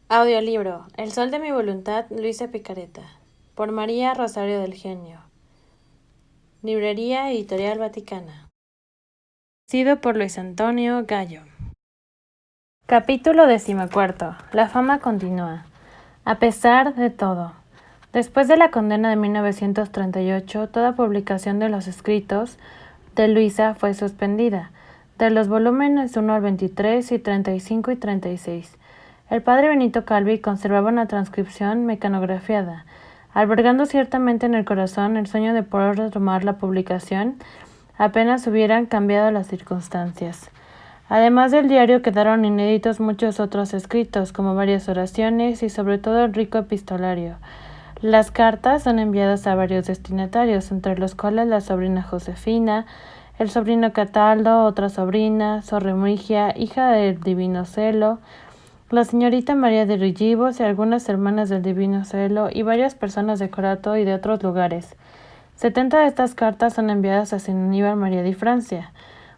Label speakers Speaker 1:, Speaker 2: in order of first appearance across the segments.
Speaker 1: Audiolibro El sol de mi voluntad, Luisa Picareta. Por María Rosario del Genio. Librería Editorial Vaticana. Sido por Luis Antonio Gallo. Capítulo 14. La fama continúa. A pesar de todo. Después de la condena de 1938, toda publicación de los escritos de Luisa fue suspendida, de los volúmenes 1 al 23 y 35 y 36. El padre Benito Calvi conservaba una transcripción mecanografiada, albergando ciertamente en el corazón el sueño de poder retomar la publicación apenas hubieran cambiado las circunstancias. Además del diario quedaron inéditos muchos otros escritos, como varias oraciones y sobre todo el rico epistolario. Las cartas son enviadas a varios destinatarios, entre los cuales la sobrina Josefina, el sobrino Cataldo, otra sobrina, Sor Remigia, hija del Divino Celo, la señorita María de Rillivos y algunas hermanas del Divino Celo y varias personas de Corato y de otros lugares. 70 de estas cartas son enviadas a San Aníbal María de Francia.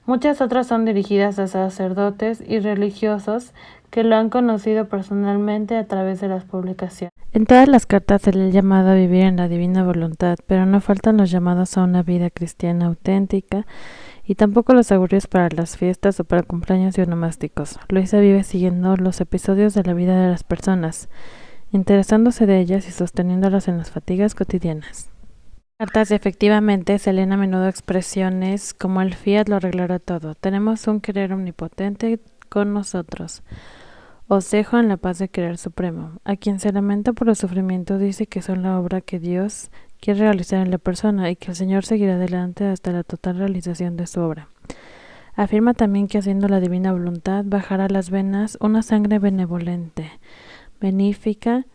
Speaker 1: Muchas otras son dirigidas a sacerdotes y religiosos que lo han conocido personalmente a través de las publicaciones. En todas las cartas se le ha llamado a vivir en la divina voluntad, pero no faltan los llamados a una vida cristiana auténtica y tampoco los augurios para las fiestas o para cumpleaños y onomásticos. Luisa vive siguiendo los episodios de la vida de las personas, interesándose de ellas y sosteniéndolas en las fatigas cotidianas. Cartas efectivamente se leen a menudo expresiones como el fiat lo arreglará todo. Tenemos un querer omnipotente con nosotros. Os dejo en la paz de querer supremo. A quien se lamenta por los sufrimientos dice que son la obra que Dios quiere realizar en la persona y que el Señor seguirá adelante hasta la total realización de su obra. Afirma también que haciendo la divina voluntad bajará a las venas una sangre benevolente, benéfica,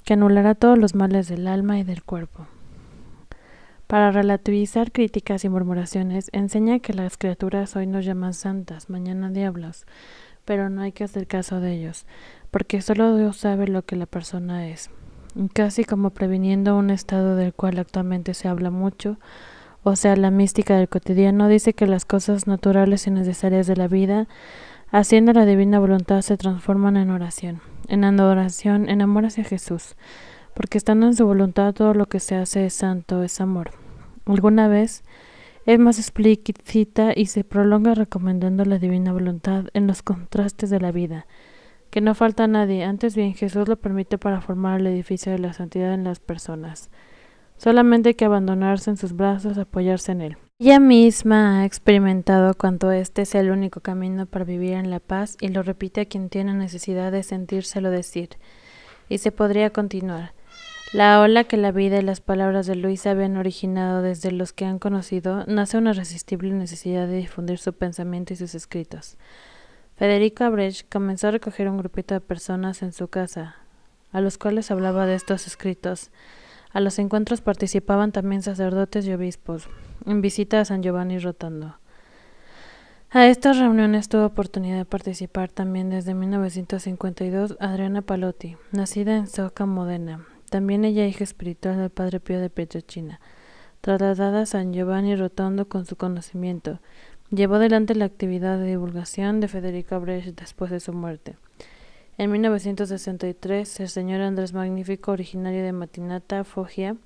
Speaker 1: que anulará todos los males del alma y del cuerpo. Para relativizar críticas y murmuraciones, enseña que las criaturas hoy nos llaman santas, mañana diablos, pero no hay que hacer caso de ellos, porque solo Dios sabe lo que la persona es. Casi como previniendo un estado del cual actualmente se habla mucho, o sea, la mística del cotidiano, dice que las cosas naturales y necesarias de la vida, haciendo la divina voluntad, se transforman en oración, en adoración, en amor hacia Jesús, porque estando en su voluntad todo lo que se hace es santo, es amor. Alguna vez es más explícita y se prolonga recomendando la divina voluntad en los contrastes de la vida, que no falta a nadie, antes bien Jesús lo permite para formar el edificio de la santidad en las personas. Solamente hay que abandonarse en sus brazos, apoyarse en él. Ella misma ha experimentado cuanto este sea el único camino para vivir en la paz y lo repite a quien tiene necesidad de sentírselo decir. Y se podría continuar. La ola que la vida y las palabras de Luisa habían originado desde los que han conocido, nace una irresistible necesidad de difundir su pensamiento y sus escritos. Federico Abrecht comenzó a recoger un grupito de personas en su casa, a los cuales hablaba de estos escritos. A los encuentros participaban también sacerdotes y obispos, en visita a San Giovanni Rotondo. A estas reuniones tuvo oportunidad de participar también desde 1952 Adriana Palotti, nacida en Soca, Modena, también ella hija espiritual del Padre Pío de Pietrelcina. Trasladada a San Giovanni Rotondo con su conocimiento, llevó adelante la actividad de divulgación de Federico Abrecht después de su muerte. En 1963, el señor Andrés Magnífico, originario de Matinata, Foggia,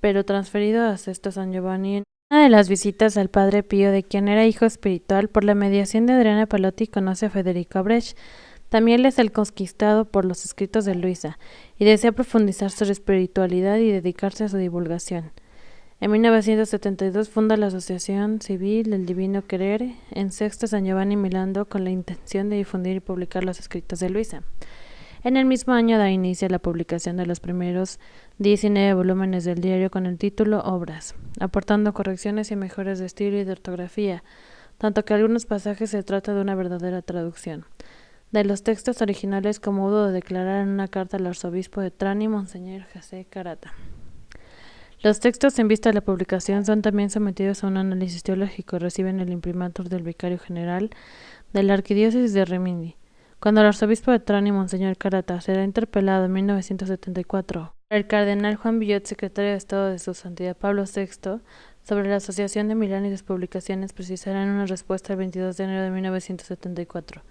Speaker 1: pero transferido a Sesto San Giovanni, en una de las visitas al Padre Pío, de quien era hijo espiritual, por la mediación de Adriana Palotti, conoce a Federico Abrecht. También es el conquistado por los escritos de Luisa, y desea profundizar su espiritualidad y dedicarse a su divulgación. En 1972 funda la Asociación Civil del Divino Querer en Sexto San Giovanni Milando con la intención de difundir y publicar los escritos de Luisa. En el mismo año da inicio a la publicación de los primeros 19 volúmenes del diario con el título Obras, aportando correcciones y mejoras de estilo y de ortografía, tanto que algunos pasajes se trata de una verdadera traducción de los textos originales, como hubo de declarar en una carta al arzobispo de Trani, Monseñor José Carata. Los textos en vista de la publicación son también sometidos a un análisis teológico y reciben el imprimatur del vicario general de la arquidiócesis de Rimini. Cuando el arzobispo de Trani, Monseñor Carata, será interpelado en 1974 por el cardenal Juan Villot, secretario de Estado de su Santidad Pablo VI, sobre la Asociación de Milán y sus publicaciones, precisará en una respuesta el 22 de enero de 1974.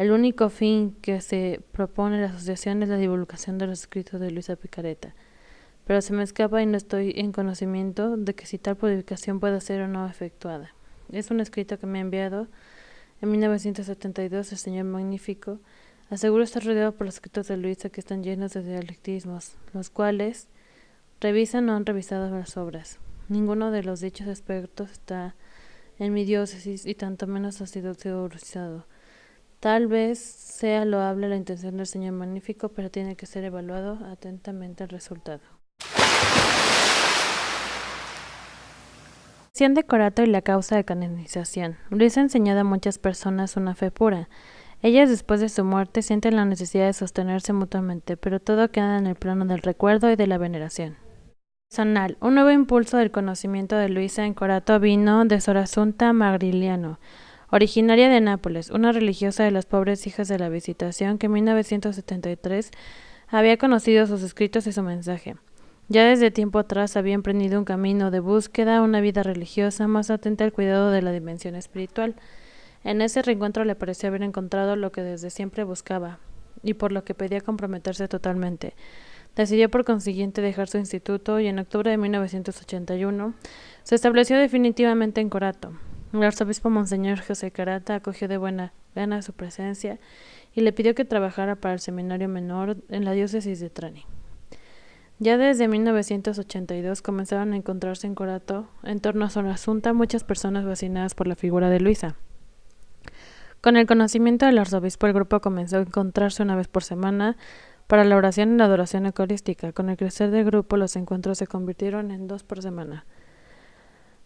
Speaker 1: El único fin que se propone la asociación es la divulgación de los escritos de Luisa Picareta, pero se me escapa y no estoy en conocimiento de que si tal publicación pueda ser o no efectuada. Es un escrito que me ha enviado en 1972 el señor Magnífico. Aseguro estar rodeado por los escritos de Luisa, que están llenos de dialectismos, los cuales revisan o han revisado las obras. Ninguno de los dichos aspectos está en mi diócesis y tanto menos ha sido teorizado. Tal vez sea loable la intención del señor Magnífico, pero tiene que ser evaluado atentamente el resultado. De Corato y la causa de canonización. Luisa ha enseñado a muchas personas una fe pura. Ellas, después de su muerte, sienten la necesidad de sostenerse mutuamente, pero todo queda en el plano del recuerdo y de la veneración. Personal. Un nuevo impulso del conocimiento de Luisa en Corato vino de Sor Assunta Magliano, originaria de Nápoles, una religiosa de las pobres hijas de la Visitación que en 1973 había conocido sus escritos y su mensaje. Ya desde tiempo atrás había emprendido un camino de búsqueda, una vida religiosa más atenta al cuidado de la dimensión espiritual. En ese reencuentro le pareció haber encontrado lo que desde siempre buscaba, y por lo que pedía comprometerse totalmente. Decidió por consiguiente dejar su instituto y en octubre de 1981 se estableció definitivamente en Corato. El arzobispo Monseñor José Carata acogió de buena gana su presencia y le pidió que trabajara para el seminario menor en la diócesis de Trani. Ya desde 1982 comenzaron a encontrarse en Corato, en torno a Sor Assunta, muchas personas fascinadas por la figura de Luisa. Con el conocimiento del arzobispo, el grupo comenzó a encontrarse una vez por semana para la oración y la adoración eucarística. Con el crecer del grupo, los encuentros se convirtieron en 2 por semana.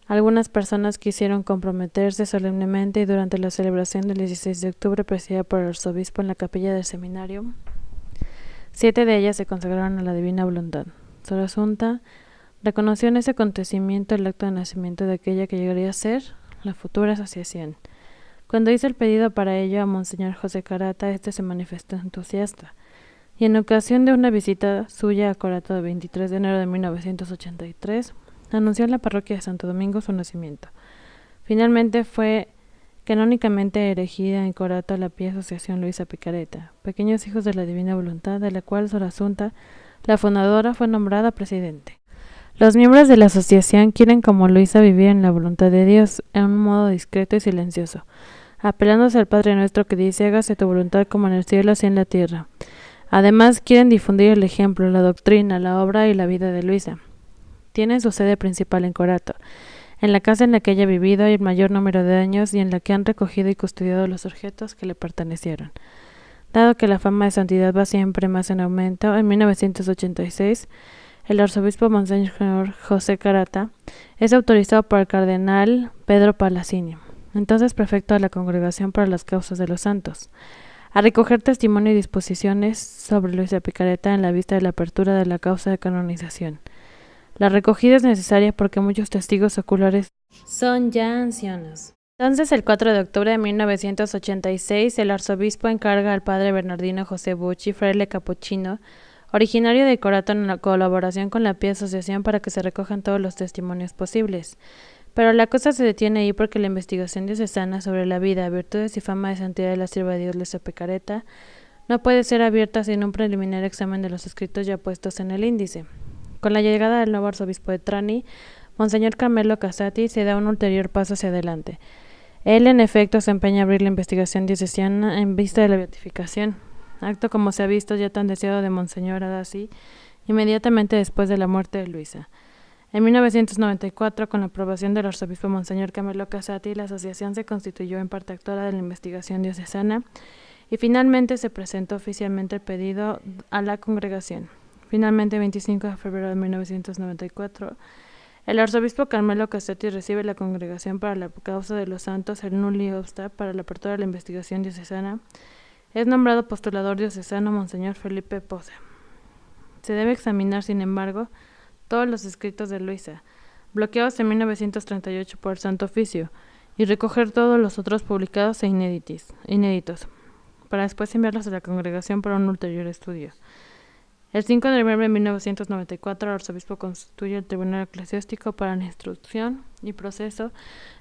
Speaker 1: Algunas personas quisieron comprometerse solemnemente y durante la celebración del 16 de octubre, presidida por el arzobispo en la capilla del seminario, 7 de ellas se consagraron a la divina voluntad. Sor Assunta reconoció en ese acontecimiento el acto de nacimiento de aquella que llegaría a ser la futura asociación. Cuando hizo el pedido para ello a Monseñor José Carata, este se manifestó entusiasta, y en ocasión de una visita suya a Corato el 23 de enero de 1983, anunció en la parroquia de Santo Domingo su nacimiento. Finalmente fue canónicamente erigida en Corato la pía Asociación Luisa Picareta, Pequeños Hijos de la Divina Voluntad, de la cual Sor Assunta, la fundadora, fue nombrada presidente. Los miembros de la asociación quieren, como Luisa, vivir en la voluntad de Dios, en un modo discreto y silencioso, apelándose al Padre Nuestro que dice: hágase tu voluntad como en el cielo, así en la tierra. Además, quieren difundir el ejemplo, la doctrina, la obra y la vida de Luisa. Tienen su sede principal en Corato, en la casa en la que ella ha vivido el mayor número de años y en la que han recogido y custodiado los objetos que le pertenecieron. Dado que la fama de santidad va siempre más en aumento, en 1986, el arzobispo Monseñor José Carata es autorizado por el cardenal Pedro Palacini, entonces prefecto de la Congregación para las Causas de los Santos, a recoger testimonio y disposiciones sobre Luisa Picareta en la vista de la apertura de la causa de canonización. La recogida es necesaria porque muchos testigos oculares son ya ancianos. Entonces, el 4 de octubre de 1986, el arzobispo encarga al padre Bernardino José Bucci, fraile capuchino, originario de Corato, en la colaboración con la Pía Asociación para que se recojan todos los testimonios posibles. Pero la cosa se detiene ahí porque la investigación diocesana sobre la vida, virtudes y fama de santidad de la sierva de Dios Luisa Picareta no puede ser abierta sin un preliminar examen de los escritos ya puestos en el índice. Con la llegada del nuevo arzobispo de Trani, Monseñor Carmelo Casati, se da un ulterior paso hacia adelante. Él, en efecto, se empeña a abrir la investigación diocesana en vista de la beatificación, acto como se ha visto ya tan deseado de Monseñor Adasi, inmediatamente después de la muerte de Luisa. En 1994, con la aprobación del arzobispo Monseñor Carmelo Casati, la asociación se constituyó en parte actora de la investigación diocesana y finalmente se presentó oficialmente el pedido a la congregación. Finalmente, el 25 de febrero de 1994, el arzobispo Carmelo Casati recibe la Congregación para la Causa de los Santos, el Nulli Obsta, para la apertura de la investigación diocesana. Es nombrado postulador diocesano Monseñor Felipe Poza. Se debe examinar, sin embargo, todos los escritos de Luisa, bloqueados en 1938 por el Santo Oficio, y recoger todos los otros publicados e inéditos, para después enviarlos a la Congregación para un ulterior estudio. El 5 de noviembre de 1994, el arzobispo constituye el Tribunal Eclesiástico para la Instrucción y Proceso.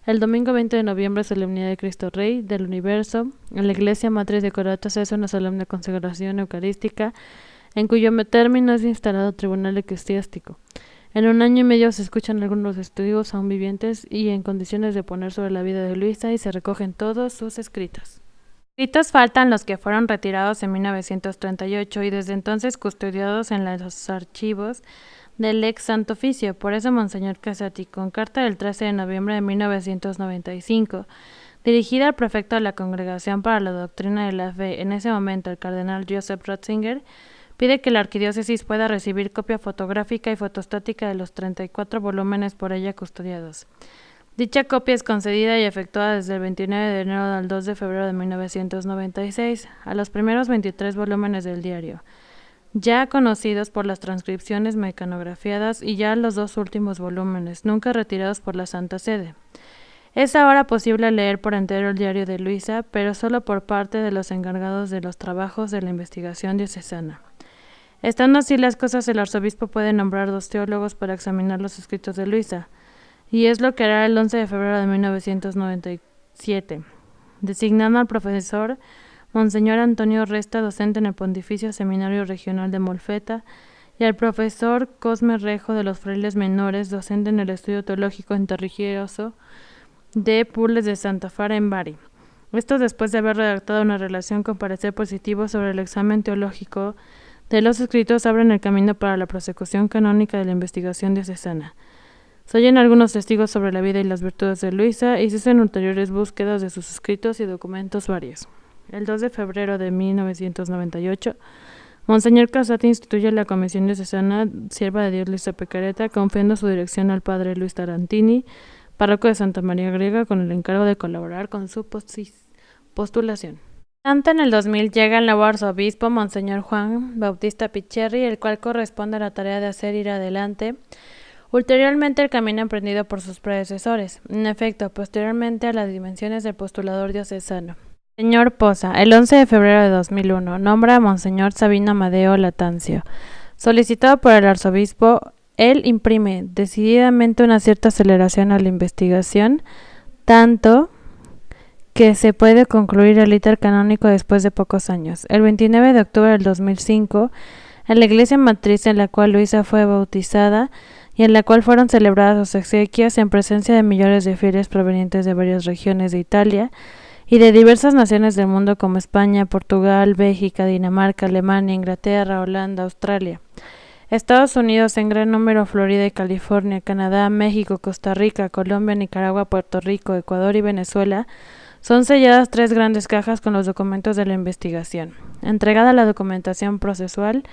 Speaker 1: El domingo 20 de noviembre, solemnidad de Cristo Rey del Universo. En la Iglesia Matriz de Corotas se hace una solemne consagración eucarística, en cuyo término es instalado Tribunal Eclesiástico. En 1 año y medio se escuchan algunos testigos aún vivientes y en condiciones de poner sobre la vida de Luisa y se recogen todos sus escritos. Escritos faltan los que fueron retirados en 1938 y desde entonces custodiados en los archivos del ex Santo Oficio. Por eso Monseñor Casati, con carta del 13 de noviembre de 1995, dirigida al prefecto de la Congregación para la Doctrina de la Fe, en ese momento el cardenal Joseph Ratzinger, pide que la arquidiócesis pueda recibir copia fotográfica y fotostática de los 34 volúmenes por ella custodiados. Dicha copia es concedida y efectuada desde el 29 de enero al 2 de febrero de 1996 a los primeros 23 volúmenes del diario, ya conocidos por las transcripciones mecanografiadas, y ya los 2 últimos volúmenes, nunca retirados por la Santa Sede. Es ahora posible leer por entero el diario de Luisa, pero solo por parte de los encargados de los trabajos de la investigación diocesana. Estando así las cosas, el arzobispo puede nombrar 2 teólogos para examinar los escritos de Luisa, y es lo que hará el 11 de febrero de 1997, designando al profesor Monseñor Antonio Resta, docente en el Pontificio Seminario Regional de Molfetta, y al profesor Cosme Rejo de los Frailes Menores, docente en el Estudio Teológico Interreligioso de Pules de Santa Fara en Bari. Esto después de haber redactado una relación con parecer positivo sobre el examen teológico de los escritos, abren el camino para la prosecución canónica de la investigación diocesana. Se oyen algunos testigos sobre la vida y las virtudes de Luisa y se hacen ulteriores búsquedas de sus escritos y documentos varios. El 2 de febrero de 1998, Monseñor Casati instituye la Comisión Diocesana Sierva de Dios Luisa Picaretta, confiando su dirección al padre Luis Tarantini, párroco de Santa María Griega, con el encargo de colaborar con su postulación. Tanto en el 2000 llega el nuevo arzobispo, Monseñor Juan Bautista Picherri, el cual corresponde a la tarea de hacer ir adelante ulteriormente el camino emprendido por sus predecesores, en efecto, posteriormente a las dimensiones del postulador diocesano. Señor Poza, el 11 de febrero de 2001, nombra a Monseñor Sabino Amadeo Latancio. Solicitado por el arzobispo, él imprime decididamente una cierta aceleración a la investigación, tanto que se puede concluir el íter canónico después de pocos años. El 29 de octubre del 2005, en la iglesia matriz en la cual Luisa fue bautizada, y en la cual fueron celebradas sus exequias en presencia de millones de fieles provenientes de varias regiones de Italia y de diversas naciones del mundo como España, Portugal, Bélgica, Dinamarca, Alemania, Inglaterra, Holanda, Australia, Estados Unidos en gran número, Florida y California, Canadá, México, Costa Rica, Colombia, Nicaragua, Puerto Rico, Ecuador y Venezuela. Son selladas 3 grandes cajas con los documentos de la investigación. Entregada la documentación procesual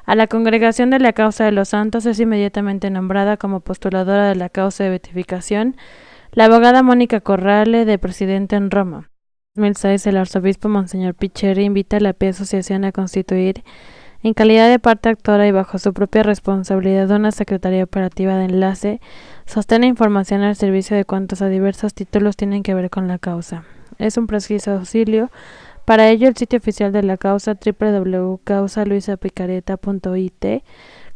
Speaker 1: a la Congregación de la Causa de los Santos, es inmediatamente nombrada como postuladora de la causa de beatificación la abogada Mónica Corrale, de presidente en Roma. En 2006, el arzobispo Monseñor Picherri invita a la Pía Asociación a constituir, en calidad de parte actora y bajo su propia responsabilidad, una secretaría operativa de enlace, sostén e información al servicio de cuantos a diversos títulos tienen que ver con la causa. Es un preciso auxilio. Para ello, el sitio oficial de la causa, www.causaluisapicaretta.it,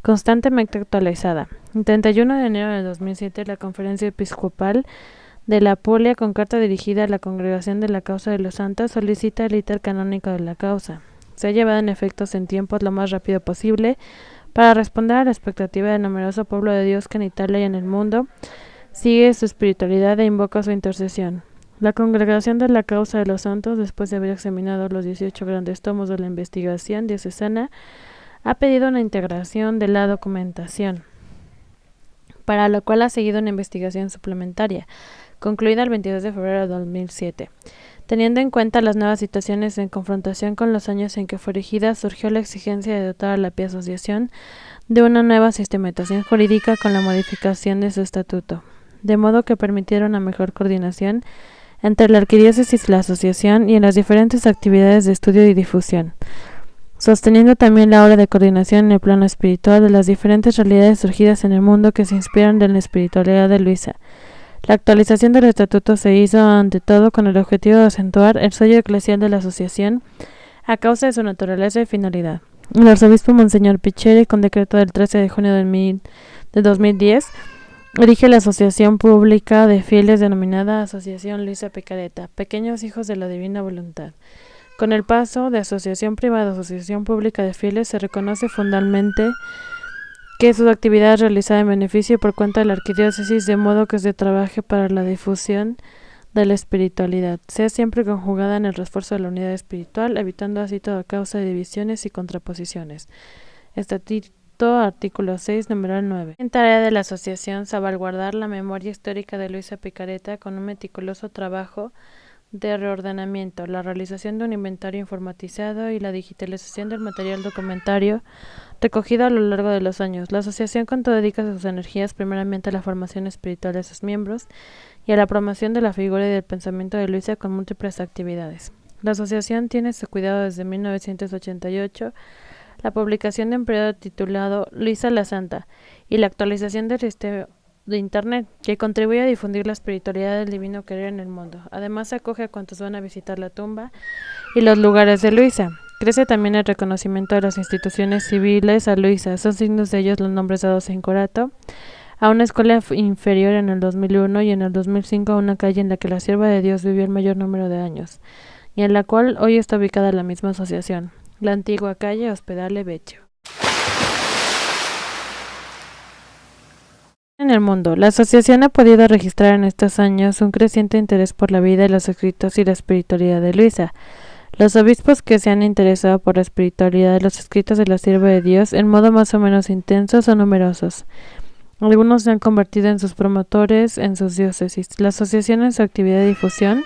Speaker 1: constantemente actualizada. El 31 de enero de 2007, la Conferencia Episcopal de la Apulia, con carta dirigida a la Congregación de la Causa de los Santos, solicita el íter canónico de la causa. Se ha llevado en efectos en tiempos lo más rápido posible para responder a la expectativa del numeroso pueblo de Dios que en Italia y en el mundo sigue su espiritualidad e invoca su intercesión. La Congregación de la Causa de los Santos, después de haber examinado los 18 grandes tomos de la investigación diocesana, ha pedido una integración de la documentación, para lo cual ha seguido una investigación suplementaria, concluida el 22 de febrero de 2007. Teniendo en cuenta las nuevas situaciones en confrontación con los años en que fue erigida, surgió la exigencia de dotar a la Pía Asociación de una nueva sistematización jurídica con la modificación de su estatuto, de modo que permitiera una mejor coordinación entre la arquidiócesis y la asociación y en las diferentes actividades de estudio y difusión, sosteniendo también la obra de coordinación en el plano espiritual de las diferentes realidades surgidas en el mundo que se inspiran en la espiritualidad de Luisa. La actualización del estatuto se hizo ante todo con el objetivo de acentuar el sello eclesial de la asociación a causa de su naturaleza y finalidad. El arzobispo Monseñor Picheri, con decreto del 13 de junio de 2010, dirige la asociación pública de fieles denominada Asociación Luisa Picareta, Pequeños Hijos de la Divina Voluntad. Con el paso de asociación privada a asociación pública de fieles, se reconoce fundamentalmente que su actividad es realizada en beneficio por cuenta de la arquidiócesis, de modo que se trabaje para la difusión de la espiritualidad, sea siempre conjugada en el refuerzo de la unidad espiritual, evitando así toda causa de divisiones y contraposiciones. Estatuto, artículo 6, numeral 9. En tarea de la asociación, salvaguardar la memoria histórica de Luisa Picareta con un meticuloso trabajo de reordenamiento, la realización de un inventario informatizado y la digitalización del material documentario recogido a lo largo de los años. La asociación dedica sus energías primeramente a la formación espiritual de sus miembros y a la promoción de la figura y del pensamiento de Luisa con múltiples actividades. La asociación tiene su cuidado desde 1988 la publicación de un periodo titulado Luisa la Santa y la actualización del sistema de Internet, que contribuye a difundir la espiritualidad del divino querer en el mundo. Además, se acoge a cuantos van a visitar la tumba y los lugares de Luisa. Crece también el reconocimiento de las instituciones civiles a Luisa. Son signos de ellos los nombres dados en Corato a una escuela inferior en el 2001 y en el 2005 a una calle en la que la sierva de Dios vivió el mayor número de años y en la cual hoy está ubicada la misma asociación, la antigua calle Hospedale Vecchio. En el mundo, la asociación ha podido registrar en estos años un creciente interés por la vida, los escritos y la espiritualidad de Luisa. Los obispos que se han interesado por la espiritualidad de los escritos de la sierva de Dios en modo más o menos intenso son numerosos. Algunos se han convertido en sus promotores en sus diócesis. La asociación en su actividad de difusión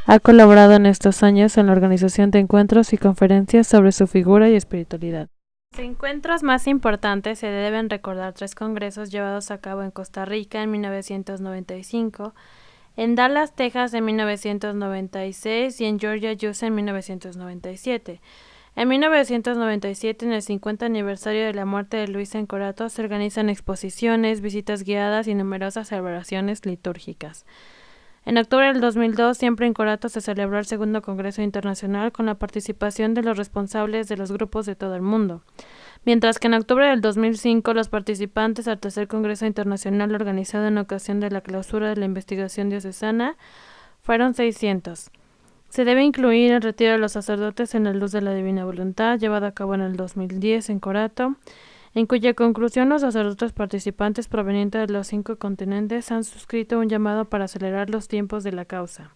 Speaker 1: ha colaborado en estos años en la organización de encuentros y conferencias sobre su figura y espiritualidad. Los encuentros más importantes se deben recordar 3 congresos llevados a cabo en Costa Rica en 1995, en Dallas, Texas en 1996 y en Georgia, USA en 1997. En 1997, en el 50 aniversario de la muerte de Luisa en Corato, se organizan exposiciones, visitas guiadas y numerosas celebraciones litúrgicas. En octubre del 2002, siempre en Corato, se celebró el segundo Congreso Internacional con la participación de los responsables de los grupos de todo el mundo, mientras que en octubre del 2005 los participantes al tercer Congreso Internacional organizado en ocasión de la clausura de la investigación diocesana fueron 600. Se debe incluir el retiro de los sacerdotes en la luz de la divina voluntad, llevado a cabo en el 2010 en Corato, en cuya conclusión los sacerdotes participantes provenientes de los 5 continentes han suscrito un llamado para acelerar los tiempos de la causa.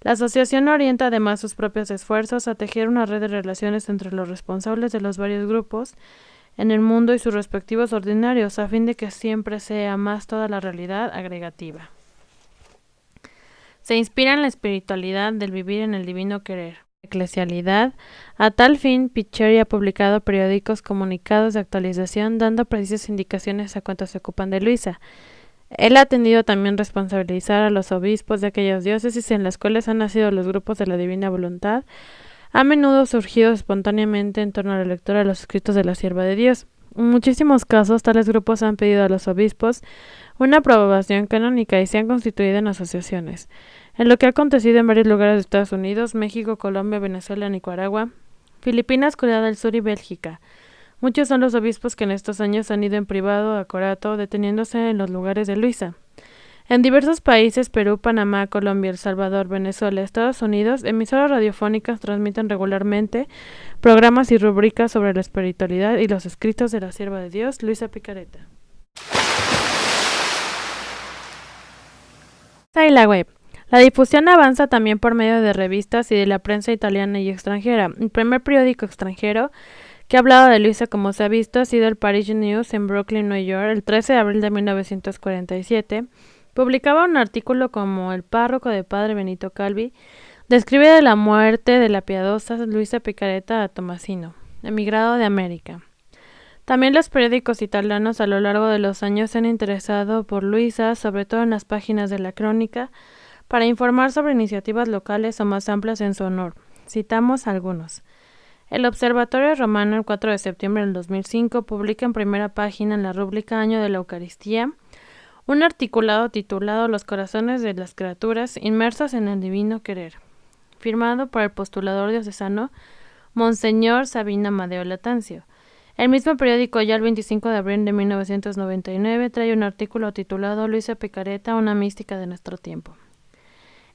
Speaker 1: La asociación orienta además sus propios esfuerzos a tejer una red de relaciones entre los responsables de los varios grupos en el mundo y sus respectivos ordinarios, a fin de que siempre sea más toda la realidad agregativa. Se inspira en la espiritualidad del vivir en el divino querer. Eclesialidad. A tal fin, Picheri ha publicado periódicos comunicados de actualización dando precisas indicaciones a cuantos se ocupan de Luisa. Él ha tendido también a responsabilizar a los obispos de aquellas diócesis en las cuales han nacido los grupos de la divina voluntad, a menudo surgidos espontáneamente en torno a la lectura de los escritos de la sierva de Dios. En muchísimos casos, tales grupos han pedido a los obispos una aprobación canónica y se han constituido en asociaciones. En lo que ha acontecido en varios lugares de Estados Unidos, México, Colombia, Venezuela, Nicaragua, Filipinas, Corea del Sur y Bélgica. Muchos son los obispos que en estos años han ido en privado a Corato, deteniéndose en los lugares de Luisa. En diversos países, Perú, Panamá, Colombia, El Salvador, Venezuela, Estados Unidos, emisoras radiofónicas transmiten regularmente programas y rúbricas sobre la espiritualidad y los escritos de la sierva de Dios, Luisa Picareta. Y la web. La difusión avanza también por medio de revistas y de la prensa italiana y extranjera. El primer periódico extranjero que ha hablado de Luisa como se ha visto ha sido el Parish News en Brooklyn, New York, el 13 de abril de 1947. Publicaba un artículo como el párroco de Padre Benito Calvi describe de la muerte de la piadosa Luisa Picareta a Tomasino, emigrado de América. También los periódicos italianos a lo largo de los años se han interesado por Luisa, sobre todo en las páginas de la crónica, para informar sobre iniciativas locales o más amplias en su honor. Citamos algunos. El Observatorio Romano, el 4 de septiembre del 2005, publica en primera página en la rúbrica Año de la Eucaristía un articulado titulado Los corazones de las criaturas inmersas en el divino querer, firmado por el postulador diocesano Monseñor Sabino Amadeo Latancio. El mismo periódico, ya el 25 de abril de 1999, trae un artículo titulado Luisa Picaretta, una mística de nuestro tiempo.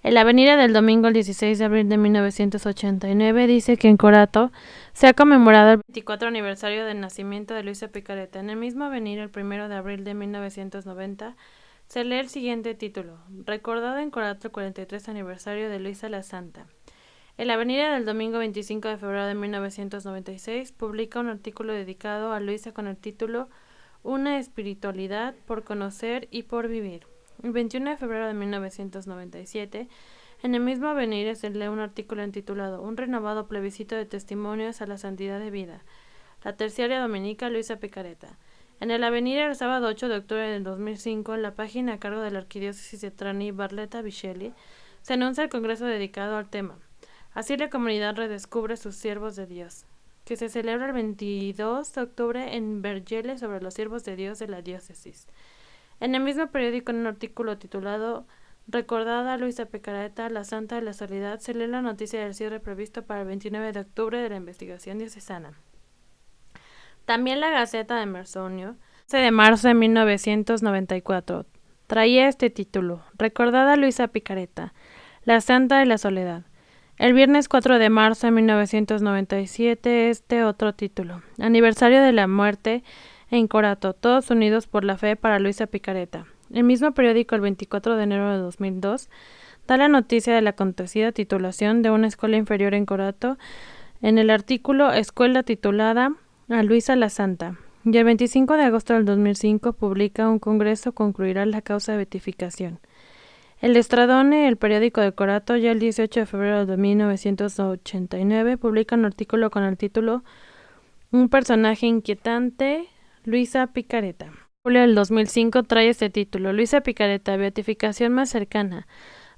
Speaker 1: En la avenida del domingo, el 16 de abril de 1989, dice que en Corato se ha conmemorado el 24 aniversario del nacimiento de Luisa Picaretta. En el mismo avenir, el 1 de abril de 1990, se lee el siguiente título: Recordado en Corato el 43 aniversario de Luisa la Santa. En la avenida del domingo 25 de febrero de 1996, publica un artículo dedicado a Luisa con el título Una espiritualidad por conocer y por vivir. El 21 de febrero de 1997, en el mismo avenir se lee un artículo intitulado Un renovado plebiscito de testimonios a la santidad de vida. La terciaria dominica Luisa Picaretta. En el avenir, el sábado 8 de octubre del 2005, en la página a cargo de la Arquidiócesis de Trani, Barletta Vicelli, se anuncia el congreso dedicado al tema. Así la comunidad redescubre sus siervos de Dios, que se celebra el 22 de octubre en Vergelle sobre los siervos de Dios de la diócesis. En el mismo periódico, en un artículo titulado Recordada Luisa Picaretta, la Santa de la Soledad, se lee la noticia del cierre previsto para el 29 de octubre de la investigación diocesana. También la Gaceta de Mersonio, 11 de marzo de 1994, traía este título: Recordada Luisa Picaretta, la Santa de la Soledad. El viernes 4 de marzo de 1997, otro título: Aniversario de la muerte en Corato, todos unidos por la fe para Luisa Picaretta. El mismo periódico, el 24 de enero de 2002, da la noticia de la acontecida titulación de una escuela inferior en Corato en el artículo Escuela titulada a Luisa la Santa. Y el 25 de agosto del 2005 publica un congreso concluirá la causa de beatificación. El Estradone, el periódico de Corato, ya el 18 de febrero de 1989, publica un artículo con el título Un personaje inquietante, Luisa Picaretta. En julio del 2005 trae este título: Luisa Picaretta, beatificación más cercana.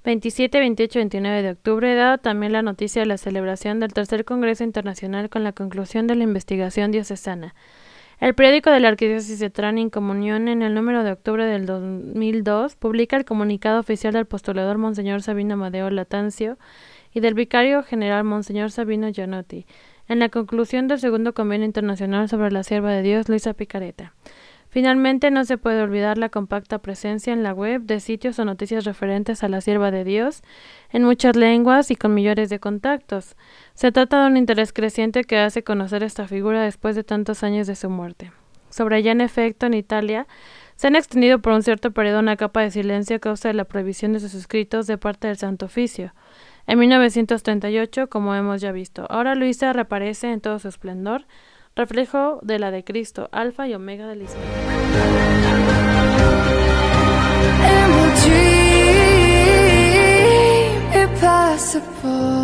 Speaker 1: 27, 28 y 29 de octubre, dado también la noticia de la celebración del tercer Congreso Internacional con la conclusión de la investigación diocesana. El periódico de la Arquidiócesis de Trani, en comunión, en el número de octubre del 2002, publica el comunicado oficial del postulador Monseñor Sabino Amadeo Latancio y del vicario general Monseñor Sabino Gianotti, en la conclusión del segundo Convenio Internacional sobre la Sierva de Dios, Luisa Picaretta. Finalmente, no se puede olvidar la compacta presencia en la web de sitios o noticias referentes a la Sierva de Dios, en muchas lenguas y con millones de contactos. Se trata de un interés creciente que hace conocer esta figura después de tantos años de su muerte. Sobre ella, en efecto, en Italia, se han extendido por un cierto periodo una capa de silencio a causa de la prohibición de sus escritos de parte del Santo Oficio. En 1938, como hemos ya visto. Ahora Luisa reaparece en todo su esplendor, reflejo de la de Cristo, alfa y omega del Islam.
Speaker 2: Impossible.